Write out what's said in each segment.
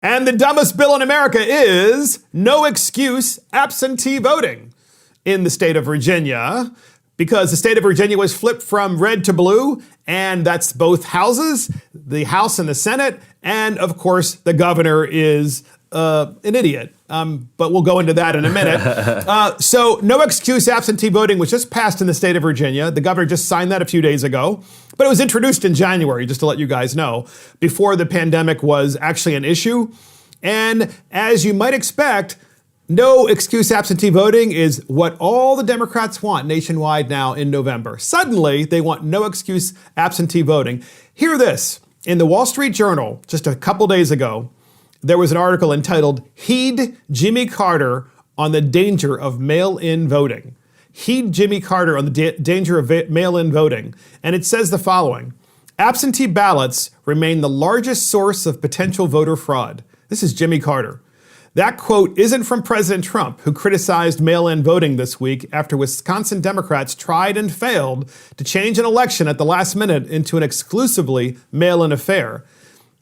And the dumbest bill in America is no excuse absentee voting in the state of Virginia, because the state of Virginia was flipped from red to blue, and that's both houses, the House and the Senate, and of course the governor is an idiot. But we'll go into that in a minute. So no excuse absentee voting was just passed in the state of Virginia. The governor just signed that a few days ago, but it was introduced in January, just to let you guys know, before the pandemic was actually an issue. And as you might expect, no excuse absentee voting is what all the Democrats want nationwide now in November. Suddenly, they want no excuse absentee voting. Hear this. In the Wall Street Journal, just a couple days ago, there was an article entitled, "Heed Jimmy Carter on the Danger of Mail-in Voting." Heed Jimmy Carter on the danger of mail-in voting. And it says the following: absentee ballots remain the largest source of potential voter fraud. This is Jimmy Carter. That quote isn't from President Trump, who criticized mail-in voting this week after Wisconsin Democrats tried and failed to change an election at the last minute into an exclusively mail-in affair.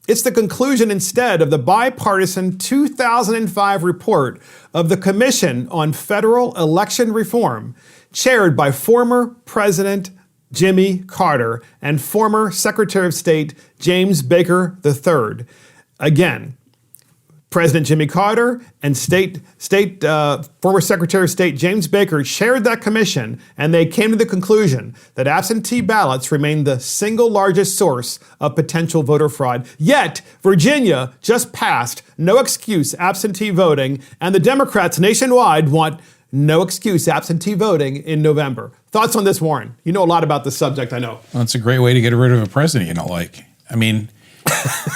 It's the conclusion instead of the bipartisan 2005 report of the Commission on Federal Election Reform, chaired by former President Jimmy Carter and former Secretary of State James Baker III. Again, President Jimmy Carter and former Secretary of State James Baker chaired that commission, and they came to the conclusion that absentee ballots remain the single largest source of potential voter fraud. Yet, Virginia just passed no excuse absentee voting, and the Democrats nationwide want no excuse absentee voting in November. Thoughts on this, Warren? You know a lot about this subject, I know. Well, it's a great way to get rid of a president you don't like. I mean,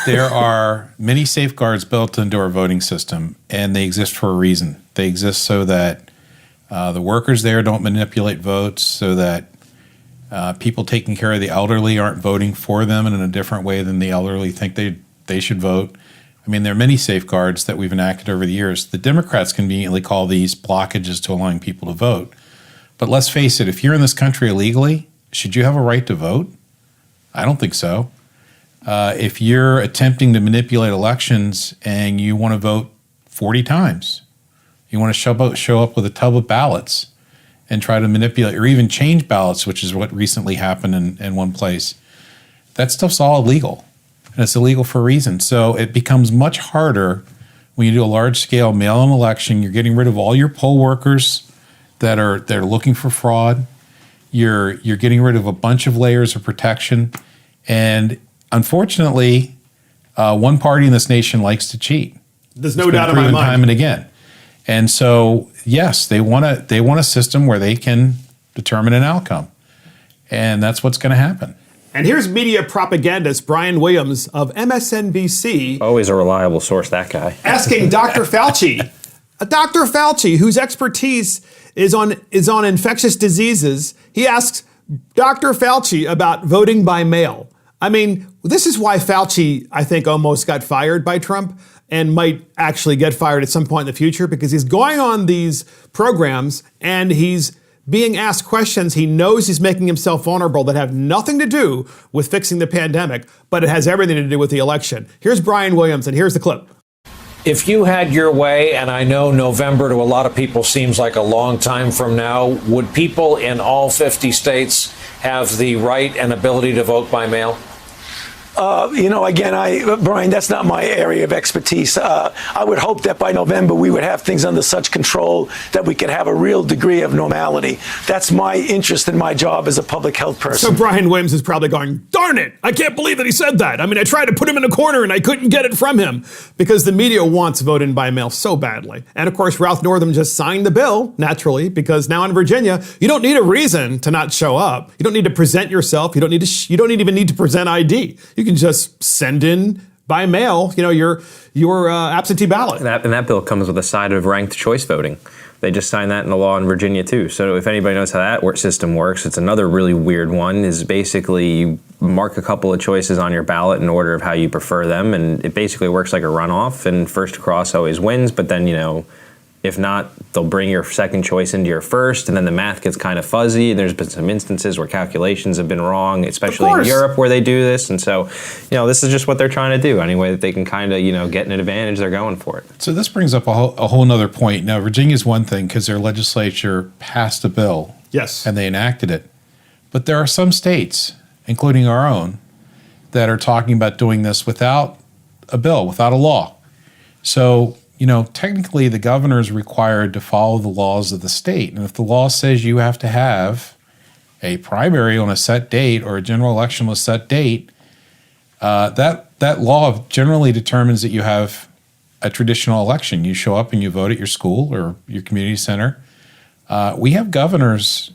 there are many safeguards built into our voting system, and they exist for a reason. They exist so that the workers there don't manipulate votes, so that people taking care of the elderly aren't voting for them in a different way than the elderly think they should vote. I mean, there are many safeguards that we've enacted over the years. The Democrats conveniently call these blockages to allowing people to vote. But let's face it, if you're in this country illegally, should you have a right to vote? I don't think so. If you're attempting to manipulate elections and you want to vote 40 times, you want to show up with a tub of ballots and try to manipulate or even change ballots, which is what recently happened in one place, that stuff's all illegal. And it's illegal for a reason. So it becomes much harder when you do a large-scale mail-in election. You're getting rid of all your poll workers that are looking for fraud. You're getting rid of a bunch of layers of protection. And unfortunately, one party in this nation likes to cheat. There's no doubt in my mind. Time and again. And so, yes, they want a system where they can determine an outcome. And that's what's going to happen. And here's media propagandist Brian Williams of MSNBC. Always a reliable source, that guy. Asking Dr. Fauci, Dr. Fauci, whose expertise is on infectious diseases. He asks Dr. Fauci about voting by mail. I mean, this is why Fauci, I think, almost got fired by Trump and might actually get fired at some point in the future, because he's going on these programs and he's being asked questions he knows he's making himself vulnerable that have nothing to do with fixing the pandemic, but it has everything to do with the election. Here's Brian Williams, and here's the clip. If you had your way, and I know November to a lot of people seems like a long time from now, would people in all 50 states have the right and ability to vote by mail? Brian, that's not my area of expertise. I would hope that by November we would have things under such control that we could have a real degree of normality. That's my interest in my job as a public health person. So Brian Williams is probably going, darn it, I can't believe that he said that. I mean, I tried to put him in a corner and I couldn't get it from him, because the media wants voting by mail so badly. And of course, Ralph Northam just signed the bill, naturally, because now in Virginia, you don't need a reason to not show up. You don't need to present yourself. You don't even need to present ID. You can just send in by mail, your absentee ballot. And that bill comes with a side of ranked choice voting. They just signed that into law in Virginia too. So if anybody knows how that system works, it's another really weird one. Is basically you mark a couple of choices on your ballot in order of how you prefer them, and it basically works like a runoff. And first across always wins, but then If not, they'll bring your second choice into your first, and then the math gets kind of fuzzy. There's been some instances where calculations have been wrong, especially in Europe where they do this. And so, this is just what they're trying to do. Any way that they can kind of, get an advantage, they're going for it. So this brings up a whole nother point. Now, Virginia's one thing because their legislature passed a bill. Yes. And they enacted it. But there are some states, including our own, that are talking about doing this without a bill, without a law. So, technically the governor is required to follow the laws of the state. And if the law says you have to have a primary on a set date or a general election on a set date, that law generally determines that you have a traditional election. You show up and you vote at your school or your community center. We have governors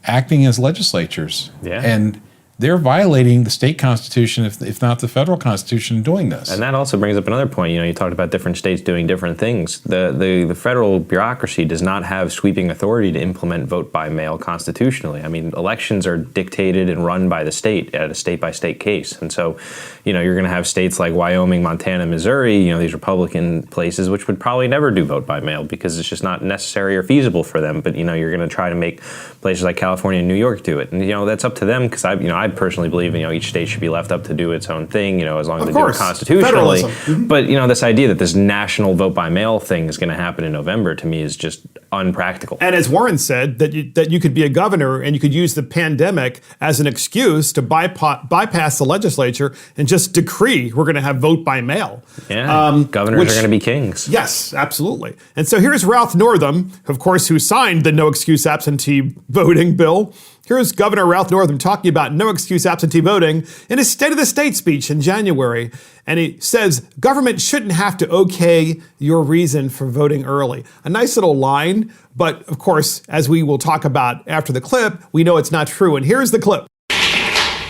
acting as legislatures. Yeah. And they're violating the state constitution, if not the federal constitution, in doing this. And that also brings up another point. You talked about different states doing different things. The federal bureaucracy does not have sweeping authority to implement vote by mail constitutionally. I mean, elections are dictated and run by the state at a state-by-state case. And so, you're going to have states like Wyoming, Montana, Missouri, these Republican places, which would probably never do vote by mail because it's just not necessary or feasible for them. But, you're going to try to make places like California and New York do it. And, that's up to them because I personally believe each state should be left up to do its own thing, as long as they do it constitutionally. Mm-hmm. But this idea that this national vote by mail thing is going to happen in November to me is just unpractical. And as Warren said, that you could be a governor and you could use the pandemic as an excuse to bypass the legislature and just decree we're going to have vote by mail. Yeah, governors are going to be kings. Yes, absolutely. And so here's Ralph Northam, of course, who signed the no excuse absentee voting bill. Here's Governor Ralph Northam talking about no excuse absentee voting in his State of the State speech in January. And he says, government shouldn't have to okay your reason for voting early. A nice little line, but of course, as we will talk about after the clip, we know it's not true. And here's the clip.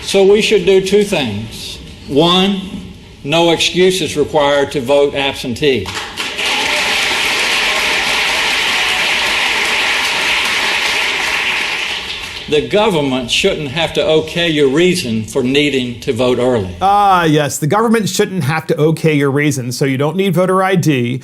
So we should do two things. One, no excuse is required to vote absentee. The government shouldn't have to okay your reason for needing to vote early. Yes, the government shouldn't have to okay your reason, so you don't need voter ID.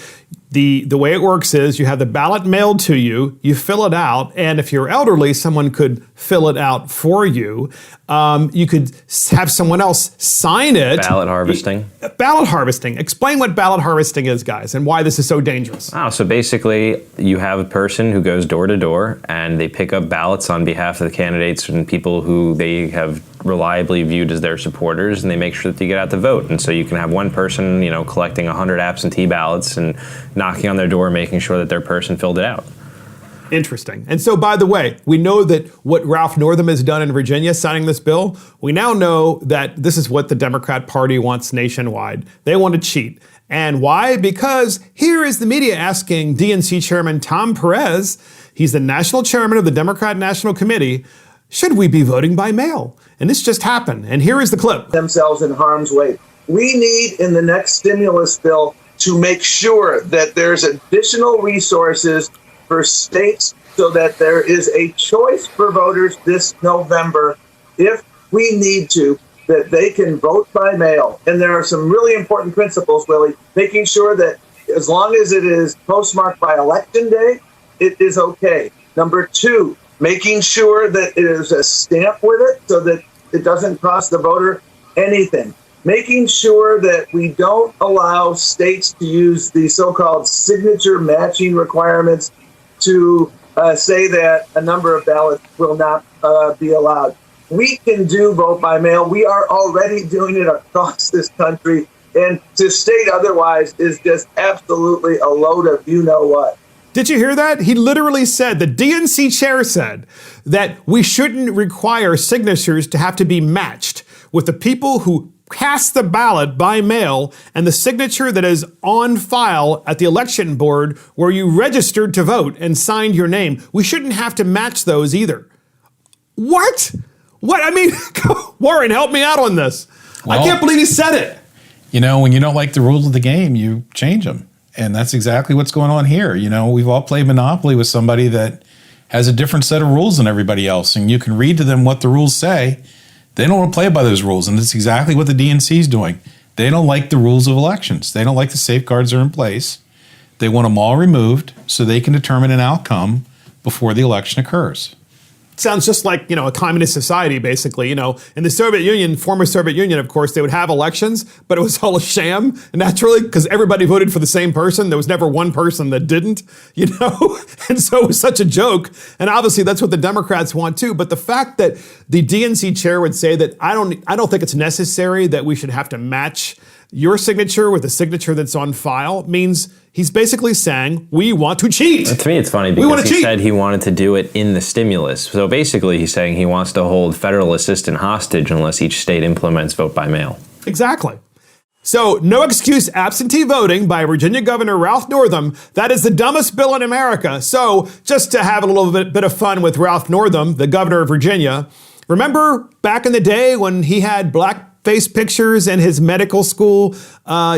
The way it works is you have the ballot mailed to you, you fill it out, and if you're elderly, someone could fill it out for you. You could have someone else sign it. Ballot harvesting. Ballot harvesting. Explain what ballot harvesting is, guys, and why this is so dangerous. So basically, you have a person who goes door to door, and they pick up ballots on behalf of the candidates and people who they have reliably viewed as their supporters, and they make sure that you get out to vote. And so you can have one person, collecting 100 absentee ballots and knocking on their door, making sure that their person filled it out. Interesting. And so, by the way, we know that what Ralph Northam has done in Virginia, signing this bill, we now know that this is what the Democrat Party wants nationwide. They want to cheat. And why? Because here is the media asking DNC Chairman Tom Perez, he's the national chairman of the Democrat National Committee, should we be voting by mail? And this just happened. And here is the clip. Themselves in harm's way. We need in the next stimulus bill to make sure that there's additional resources for states so that there is a choice for voters this November, if we need to, that they can vote by mail. And there are some really important principles, Willie, making sure that as long as it is postmarked by Election Day, it is okay. Number two, making sure that it is a stamp with it so that it doesn't cost the voter anything. Making sure that we don't allow states to use the so-called signature matching requirements to say that a number of ballots will not be allowed. We can do vote by mail. We are already doing it across this country. And to state otherwise is just absolutely a load of you-know-what. Did you hear that? He literally said, the DNC chair said that we shouldn't require signatures to have to be matched with the people who cast the ballot by mail and the signature that is on file at the election board where you registered to vote and signed your name. We shouldn't have to match those either. What? What? I mean, Warren, help me out on this. Well, I can't believe he said it. When you don't like the rules of the game, you change them. And that's exactly what's going on here. We've all played Monopoly with somebody that has a different set of rules than everybody else. And you can read to them what the rules say. They don't want to play by those rules. And that's exactly what the DNC is doing. They don't like the rules of elections. They don't like the safeguards that are in place. They want them all removed so they can determine an outcome before the election occurs. Sounds just like, a communist society, basically. In the Soviet Union, former Soviet Union, of course, they would have elections, but it was all a sham, naturally, because everybody voted for the same person. There was never one person that didn't, And so it was such a joke. And obviously, that's what the Democrats want, too. But the fact that the DNC chair would say that I don't think it's necessary that we should have to match your signature with the signature that's on file means he's basically saying we want to cheat. To me, it's funny because he said he wanted to do it in the stimulus. So basically, he's saying he wants to hold federal assistance hostage unless each state implements vote by mail. Exactly. So, no excuse absentee voting by Virginia Governor Ralph Northam. That is the dumbest bill in America. So, just to have a little bit of fun with Ralph Northam, the governor of Virginia, remember back in the day when he had blackface pictures in his medical school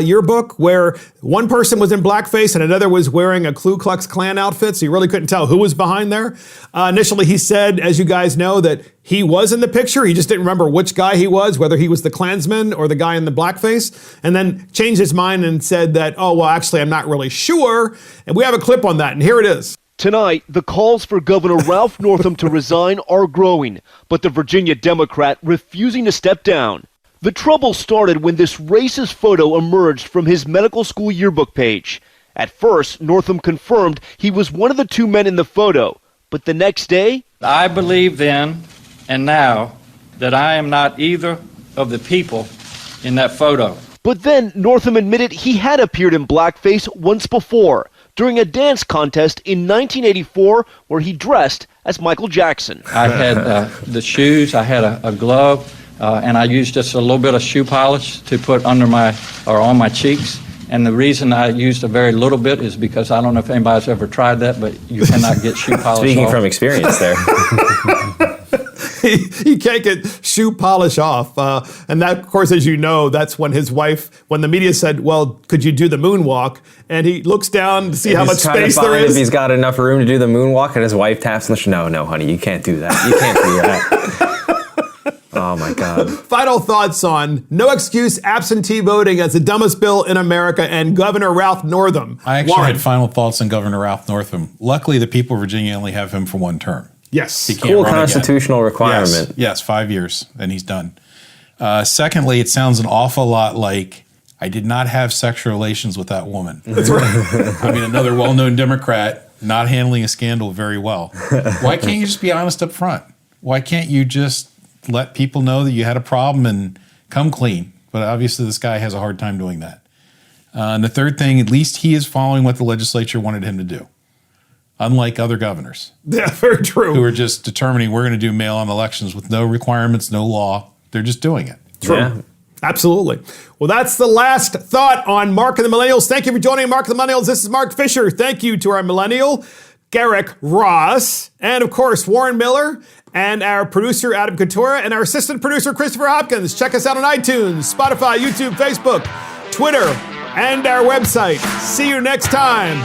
yearbook where one person was in blackface and another was wearing a Ku Klux Klan outfit, so you really couldn't tell who was behind there? Initially, he said, as you guys know, that he was in the picture. He just didn't remember which guy he was, whether he was the Klansman or the guy in the blackface, and then changed his mind and said that, oh, well, actually, I'm not really sure. And we have a clip on that, and here it is. Tonight, the calls for Governor Ralph Northam to resign are growing, but the Virginia Democrat refusing to step down. The trouble started when this racist photo emerged from his medical school yearbook page. At first, Northam confirmed he was one of the two men in the photo, but the next day... I believe then and now that I am not either of the people in that photo. But then Northam admitted he had appeared in blackface once before, during a dance contest in 1984 where he dressed as Michael Jackson. I had the shoes, I had a glove, and I used just a little bit of shoe polish to put under on my cheeks. And the reason I used a very little bit is because I don't know if anybody's ever tried that, but you cannot get shoe polish Speaking off. from experience there. He can't get shoe polish off. And that, of course, as you know, that's when his wife, when the media said, well, could you do the moonwalk? And he looks down to see how much space there is. If he's got enough room to do the moonwalk, and his wife taps on the shoulder. No, honey, you can't do that. You can't do that. Oh, my God. Final thoughts on no excuse absentee voting as the dumbest bill in America and Governor Ralph Northam. I actually had final thoughts on Governor Ralph Northam. Luckily, the people of Virginia only have him for one term. Yes. He can't cool run constitutional again. requirement. Yes, 5 years, and he's done. Secondly, it sounds an awful lot like I did not have sexual relations with that woman. That's right. I mean, another well-known Democrat not handling a scandal very well. Why can't you just be honest up front? Why can't you just let people know that you had a problem and come clean? But obviously this guy has a hard time doing that. And the third thing, at least he is following what the legislature wanted him to do. Unlike other governors. Yeah, very true. Who are just determining we're going to do mail-in elections with no requirements, no law. They're just doing it. True. Yeah. Absolutely. Well, that's the last thought on Mark and the Millennials. Thank you for joining Mark and the Millennials. This is Mark Fisher. Thank you to our millennial, Garrick Ross, and of course, Warren Miller, and our producer, Adam Couture, and our assistant producer, Christopher Hopkins. Check us out on iTunes, Spotify, YouTube, Facebook, Twitter, and our website. See you next time.